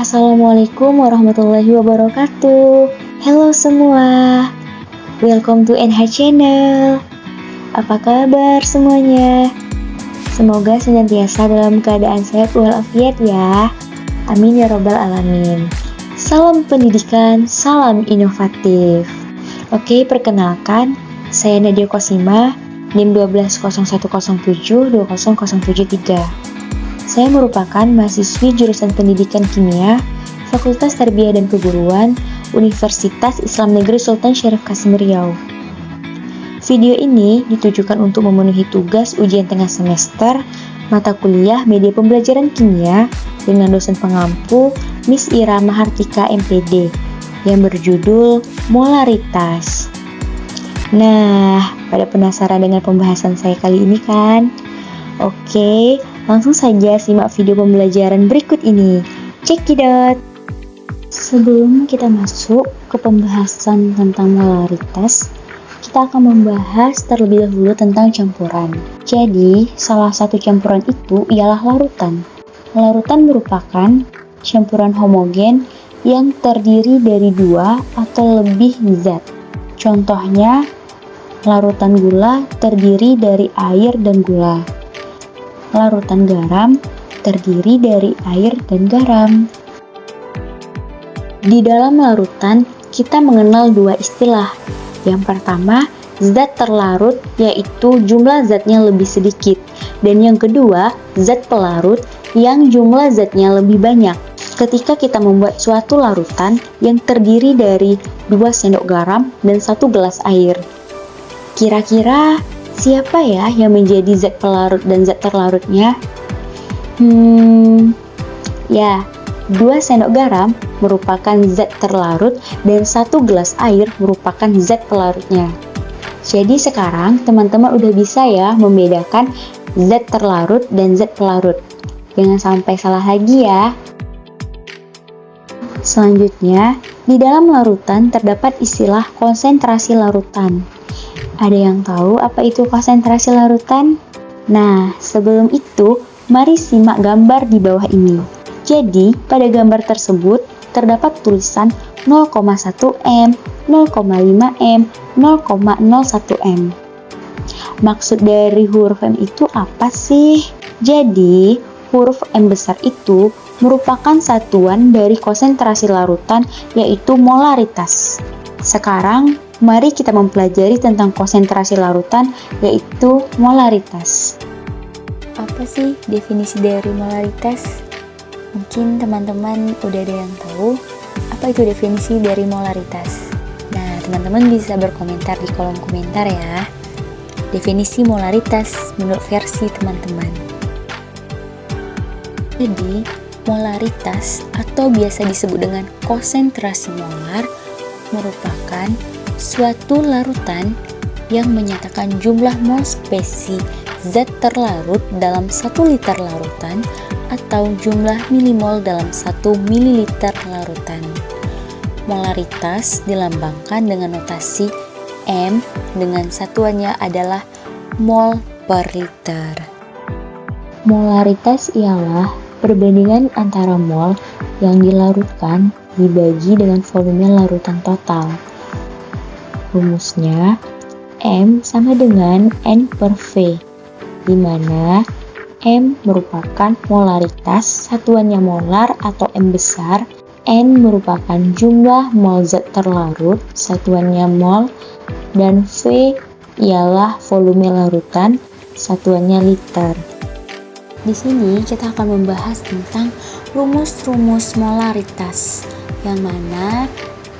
Assalamualaikum warahmatullahi wabarakatuh. Halo semua, welcome to NH Channel. Apa kabar semuanya? Semoga senantiasa dalam keadaan sehat walafiat ya. Amin ya robbal alamin. Salam pendidikan, salam inovatif. Oke, perkenalkan, saya Nadia Kosima, NIM 120107200073. Saya merupakan mahasiswi jurusan Pendidikan Kimia, Fakultas Tarbiyah dan Keguruan, Universitas Islam Negeri Sultan Syarif Kasim Riau. Video ini ditujukan untuk memenuhi tugas ujian tengah semester mata kuliah Media Pembelajaran Kimia dengan dosen pengampu Miss Ira Mahartika MPD yang berjudul Molaritas. Nah, pada penasaran dengan pembahasan saya kali ini kan? Oke, langsung saja simak video pembelajaran berikut ini. Check it out! Sebelum kita masuk ke pembahasan tentang molaritas, kita akan membahas terlebih dahulu tentang campuran. Jadi, salah satu campuran itu ialah larutan. Larutan merupakan campuran homogen yang terdiri dari dua atau lebih zat. Contohnya, larutan gula terdiri dari air dan gula. Larutan garam terdiri dari air dan garam. Di dalam larutan, kita mengenal dua istilah. Yang pertama, zat terlarut, yaitu jumlah zatnya lebih sedikit. Dan yang kedua, zat pelarut, yang jumlah zatnya lebih banyak. Ketika kita membuat suatu larutan yang terdiri dari 2 sendok garam dan 1 gelas air. Kira-kira siapa ya yang menjadi zat pelarut dan zat terlarutnya? Ya, 2 sendok garam merupakan zat terlarut dan 1 gelas air merupakan zat pelarutnya. Jadi sekarang teman-teman udah bisa ya membedakan zat terlarut dan zat pelarut. Jangan sampai salah lagi ya. Selanjutnya, di dalam larutan terdapat istilah konsentrasi larutan. Ada yang tahu apa itu konsentrasi larutan? Nah, sebelum itu, mari simak gambar di bawah ini. Jadi, pada gambar tersebut terdapat tulisan 0,1 M, 0,5 M, 0,01 M. Maksud dari huruf M itu apa sih? Jadi, huruf M besar itu merupakan satuan dari konsentrasi larutan, yaitu molaritas. Sekarang, mari kita mempelajari tentang konsentrasi larutan, yaitu molaritas. Apa sih definisi dari molaritas? Mungkin teman-teman udah ada yang tahu apa itu definisi dari molaritas. Nah, teman-teman bisa berkomentar di kolom komentar ya. Definisi molaritas menurut versi teman-teman. Jadi, molaritas atau biasa disebut dengan konsentrasi molar merupakan suatu larutan yang menyatakan jumlah mol spesi zat terlarut dalam 1 liter larutan atau jumlah milimol dalam 1 mililiter larutan. Molaritas dilambangkan dengan notasi M dengan satuannya adalah mol per liter. Molaritas ialah perbandingan antara mol yang dilarutkan dibagi dengan volume larutan total. Rumusnya M sama dengan N per V, di mana M merupakan molaritas, satuannya molar atau M besar, N merupakan jumlah mol zat terlarut, satuannya mol, dan V ialah volume larutan, satuannya liter. Di sini kita akan membahas tentang rumus-rumus molaritas, yang mana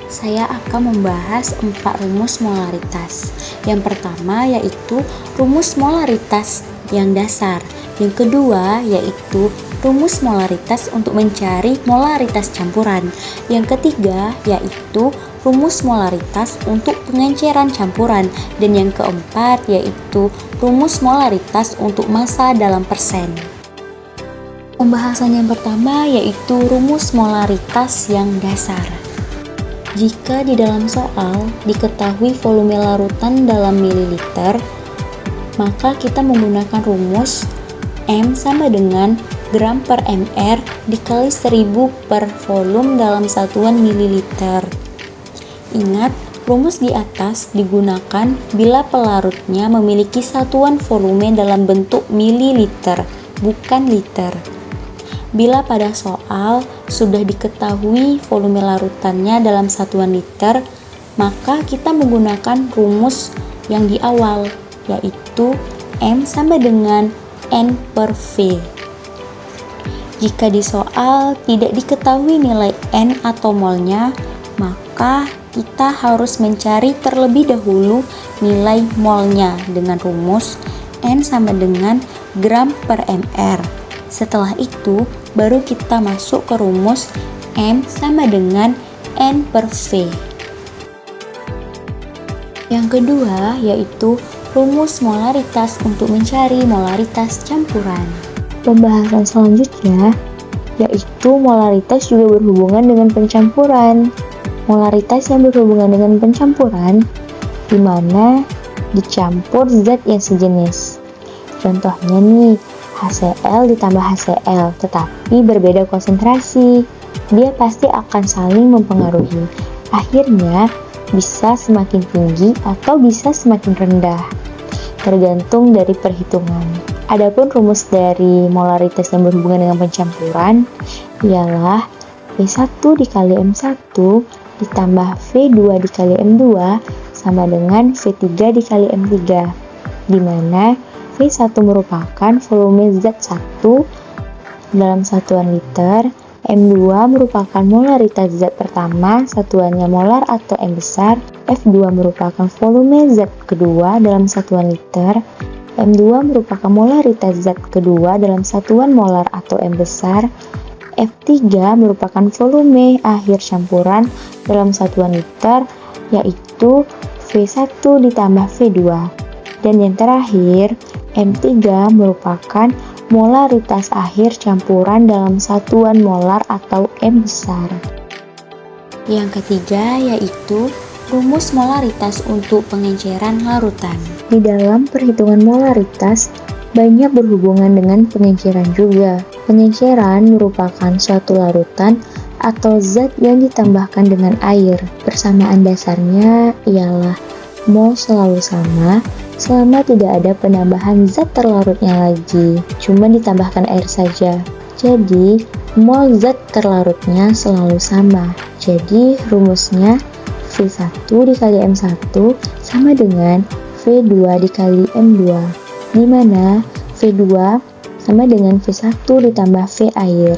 saya akan membahas 4 rumus molaritas. Yang pertama yaitu rumus molaritas yang dasar. Yang kedua yaitu rumus molaritas untuk mencari molaritas campuran. Yang ketiga yaitu rumus molaritas untuk pengenceran campuran. Dan yang keempat yaitu rumus molaritas untuk massa dalam persen. Pembahasan yang pertama yaitu rumus molaritas yang dasar. Jika di dalam soal diketahui volume larutan dalam mililiter, maka kita menggunakan rumus M sama dengan gram per mr dikali 1000 per volume dalam satuan mililiter. Ingat, rumus di atas digunakan bila pelarutnya memiliki satuan volume dalam bentuk mililiter, bukan liter. Bila pada soal sudah diketahui volume larutannya dalam satuan liter, maka kita menggunakan rumus yang di awal, yaitu M sama dengan N per V. Jika di soal tidak diketahui nilai N atau molnya, maka kita harus mencari terlebih dahulu nilai molnya dengan rumus N sama dengan gram per mr. Setelah itu, baru kita masuk ke rumus M sama dengan N per V. Yang kedua yaitu rumus molaritas untuk mencari molaritas campuran. Pembahasan selanjutnya yaitu molaritas juga berhubungan dengan pencampuran. Molaritas yang berhubungan dengan pencampuran di mana dicampur zat yang sejenis. Contohnya nih, HCl ditambah HCl tetapi berbeda konsentrasi. Dia pasti akan saling mempengaruhi. Akhirnya bisa semakin tinggi atau bisa semakin rendah, tergantung dari perhitungan. Adapun rumus dari molaritas yang berhubungan dengan pencampuran ialah V1 dikali M1 ditambah V2 dikali M2 sama dengan V3 dikali M3, di mana V1 merupakan volume zat 1 dalam satuan liter, M2 merupakan molaritas zat pertama, satuannya molar atau M besar, F2 merupakan volume zat kedua dalam satuan liter, M2 merupakan molaritas zat kedua dalam satuan molar atau M besar, F3 merupakan volume akhir campuran dalam satuan liter, yaitu V1 ditambah V2. Dan yang terakhir, M3 merupakan molaritas akhir campuran dalam satuan molar atau M besar. Yang ketiga yaitu rumus molaritas untuk pengenceran larutan. Di dalam perhitungan molaritas, banyak berhubungan dengan pengenceran juga. Pengenceran merupakan suatu larutan atau zat yang ditambahkan dengan air. Persamaan dasarnya ialah mol selalu sama selama tidak ada penambahan zat terlarutnya lagi, cuma ditambahkan air saja. Jadi, mol zat terlarutnya selalu sama. Jadi, rumusnya V1 dikali M1 sama dengan V2 dikali M2, di mana V2 sama dengan V1 ditambah V air.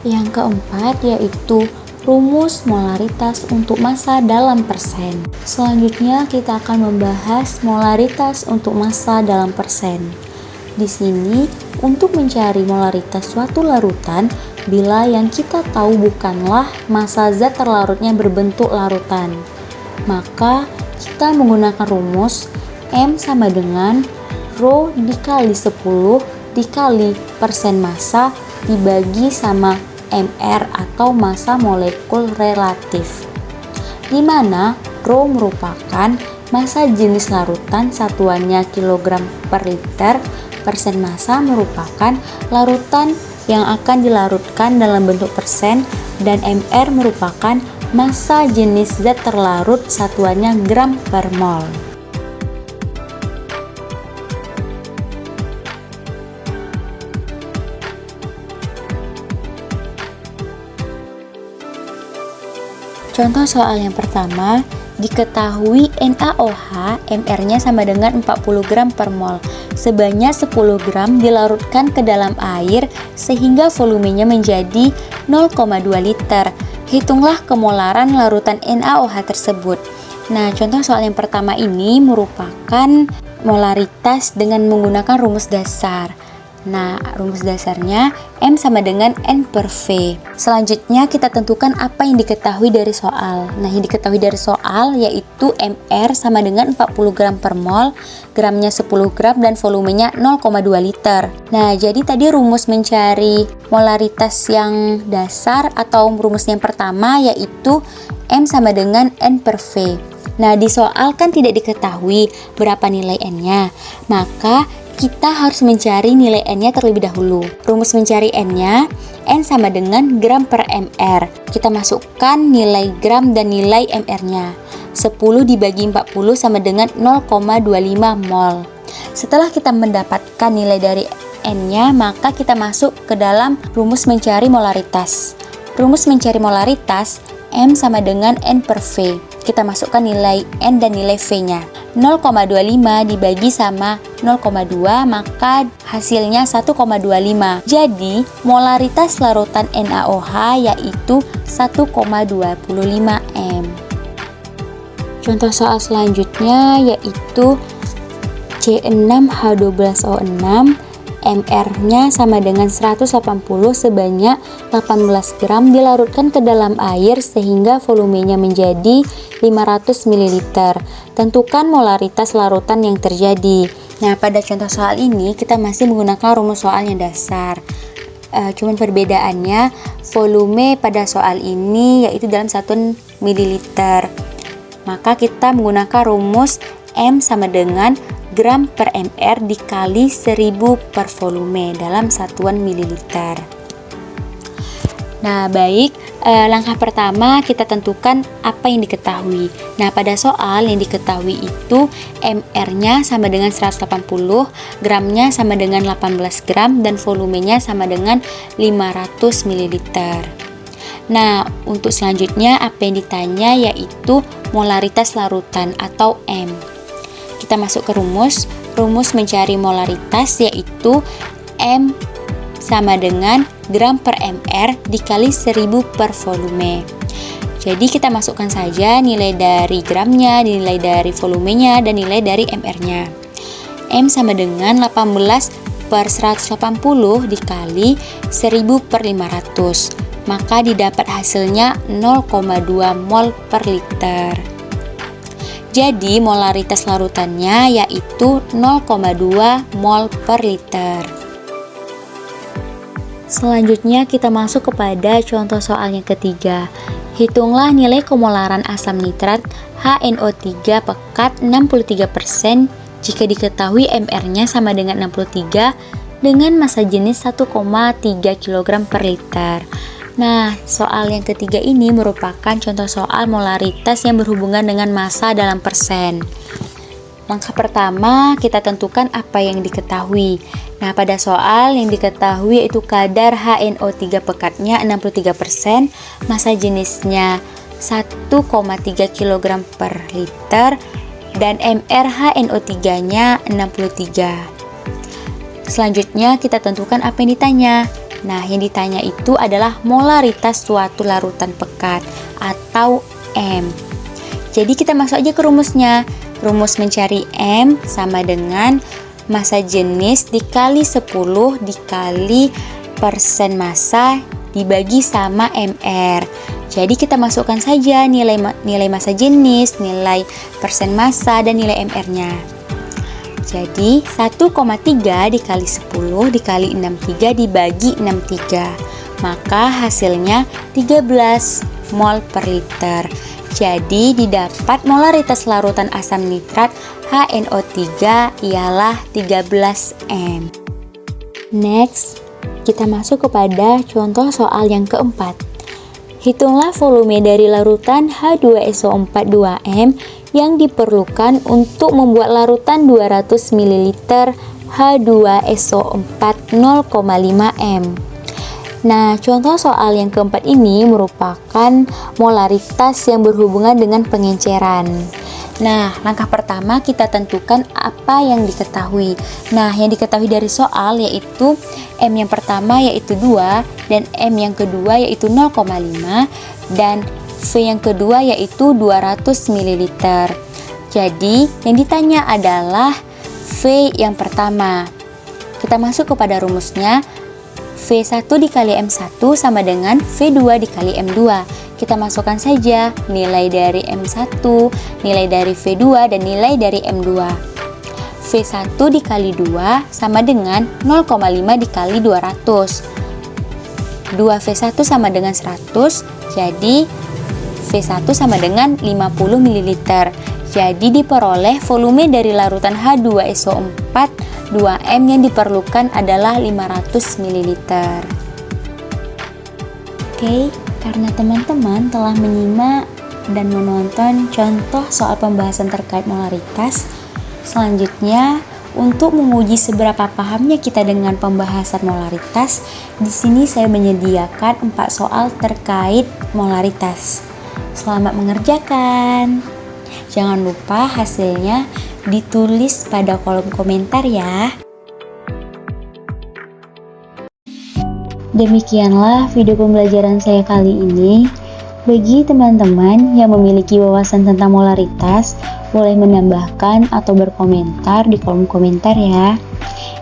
Yang keempat yaitu rumus molaritas untuk massa dalam persen. Selanjutnya kita akan membahas molaritas untuk massa dalam persen. Di sini untuk mencari molaritas suatu larutan bila yang kita tahu bukanlah massa zat terlarutnya berbentuk larutan, maka kita menggunakan rumus M sama dengan Rho dikali 10 dikali persen massa dibagi sama MR atau massa molekul relatif, di mana Rho merupakan massa jenis larutan satuannya kilogram per liter, persen massa merupakan larutan yang akan dilarutkan dalam bentuk persen, dan MR merupakan massa jenis zat terlarut satuannya gram per mol. Contoh soal yang pertama, diketahui NaOH MR-nya sama dengan 40 gram per mol. Sebanyak 10 gram dilarutkan ke dalam air sehingga volumenya menjadi 0,2 liter. Hitunglah kemolaran larutan NaOH tersebut. Nah, contoh soal yang pertama ini merupakan molaritas dengan menggunakan rumus dasar. Nah, rumus dasarnya M sama dengan N per V. Selanjutnya kita tentukan apa yang diketahui dari soal. Nah, yang diketahui dari soal yaitu MR sama dengan 40 gram per mol, gramnya 10 gram dan volumenya 0,2 liter. Nah, jadi tadi rumus mencari molaritas yang dasar atau rumus yang pertama yaitu M sama dengan N per V. Nah, di soal kan tidak diketahui berapa nilai N-nya, maka kita harus mencari nilai N-nya terlebih dahulu. Rumus mencari N-nya, N sama dengan gram per mR. Kita masukkan nilai gram dan nilai mR-nya. 10 dibagi 40 sama dengan 0,25 mol. Setelah kita mendapatkan nilai dari N-nya, maka kita masuk ke dalam rumus mencari molaritas. Rumus mencari molaritas, M sama dengan N per V. Kita masukkan nilai N dan nilai V-nya. 0,25 dibagi sama 0,2, maka hasilnya 1,25. Jadi, molaritas larutan NaOH yaitu 1,25 M. Contoh soal selanjutnya yaitu C6H12O6, mR-nya sama dengan 180 sebanyak 18 gram dilarutkan ke dalam air sehingga volumenya menjadi 500 ml. Tentukan molaritas larutan yang terjadi. Nah, pada contoh soal ini kita masih menggunakan rumus soal yang dasar. Cuman perbedaannya volume pada soal ini yaitu dalam 1 ml. Maka kita menggunakan rumus M sama dengan gram per mR dikali 1000 per volume dalam satuan mililiter. Nah, baik, langkah pertama kita tentukan apa yang diketahui. Nah, pada soal yang diketahui itu mR-nya sama dengan 180, gramnya sama dengan 18 gram, dan volumenya sama dengan 500 ml. Nah, untuk selanjutnya apa yang ditanya yaitu molaritas larutan atau M. Kita masuk ke rumus mencari molaritas yaitu M sama dengan gram per mR dikali 1000 per volume. Jadi kita masukkan saja nilai dari gramnya, nilai dari volumenya, dan nilai dari mR-nya. M sama dengan 18 per 180 dikali 1000 per 500. Maka didapat hasilnya 0,2 mol per liter. Jadi molaritas larutannya yaitu 0,2 mol per liter. Selanjutnya kita masuk kepada contoh soal yang ketiga. Hitunglah nilai kemolaran asam nitrat HNO3 pekat 63% jika diketahui mR-nya sama dengan 63 dengan massa jenis 1,3 kg per liter. Nah, soal yang ketiga ini merupakan contoh soal molaritas yang berhubungan dengan massa dalam persen. Langkah pertama, kita tentukan apa yang diketahui. Nah, pada soal yang diketahui yaitu kadar HNO3 pekatnya 63%, massa jenisnya 1,3 kg per liter, dan mR HNO3-nya 63. Selanjutnya, kita tentukan apa yang ditanya. Nah, yang ditanya itu adalah molaritas suatu larutan pekat atau M. Jadi kita masuk aja ke rumusnya. Rumus mencari M sama dengan massa jenis dikali 10 dikali persen massa dibagi sama mR. Jadi kita masukkan saja nilai massa jenis, nilai persen massa, dan nilai mR-nya. Jadi 1,3 dikali 10 dikali 63 dibagi 63. Maka hasilnya 13 mol per liter. Jadi didapat molaritas larutan asam nitrat HNO3 ialah 13 M. Next, kita masuk kepada contoh soal yang keempat. Hitunglah volume dari larutan H2SO4 2M yang diperlukan untuk membuat larutan 200 ml H2SO4 0,5 M. Nah, contoh soal yang keempat ini merupakan molaritas yang berhubungan dengan pengenceran. Nah, langkah pertama kita tentukan apa yang diketahui. Nah, yang diketahui dari soal yaitu M yang pertama yaitu 2, dan M yang kedua yaitu 0,5, dan V yang kedua yaitu 200 ml. Jadi, yang ditanya adalah V yang pertama. Kita masuk kepada rumusnya. V1 dikali M1 sama dengan V2 dikali M2. Kita masukkan saja nilai dari M1, nilai dari V2, dan nilai dari M2. V1 dikali 2 sama dengan 0,5 dikali 200. 2V1 sama dengan 100, jadi V1 sama dengan 50 ml. Jadi diperoleh volume dari larutan H2SO4 2M yang diperlukan adalah 500 ml. Oke, karena teman-teman telah menyimak dan menonton contoh soal pembahasan terkait molaritas, selanjutnya untuk menguji seberapa pahamnya kita dengan pembahasan molaritas, di sini saya menyediakan 4 soal terkait molaritas. Selamat mengerjakan. Jangan lupa hasilnya ditulis pada kolom komentar ya. Demikianlah video pembelajaran saya kali ini. Bagi teman-teman yang memiliki wawasan tentang molaritas, boleh menambahkan atau berkomentar di kolom komentar ya.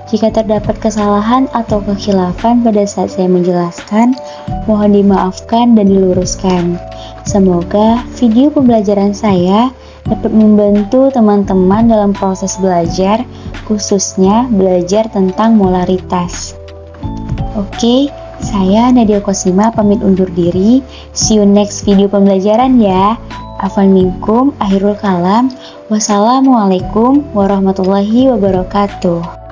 Jika terdapat kesalahan atau kekhilafan pada saat saya menjelaskan, mohon dimaafkan dan diluruskan. Semoga video pembelajaran saya dapat membantu teman-teman dalam proses belajar, khususnya belajar tentang molaritas. Oke, saya Nadia Kosima pamit undur diri. See you next video pembelajaran ya. Afwan minkum, akhirul kalam. Wassalamualaikum warahmatullahi wabarakatuh.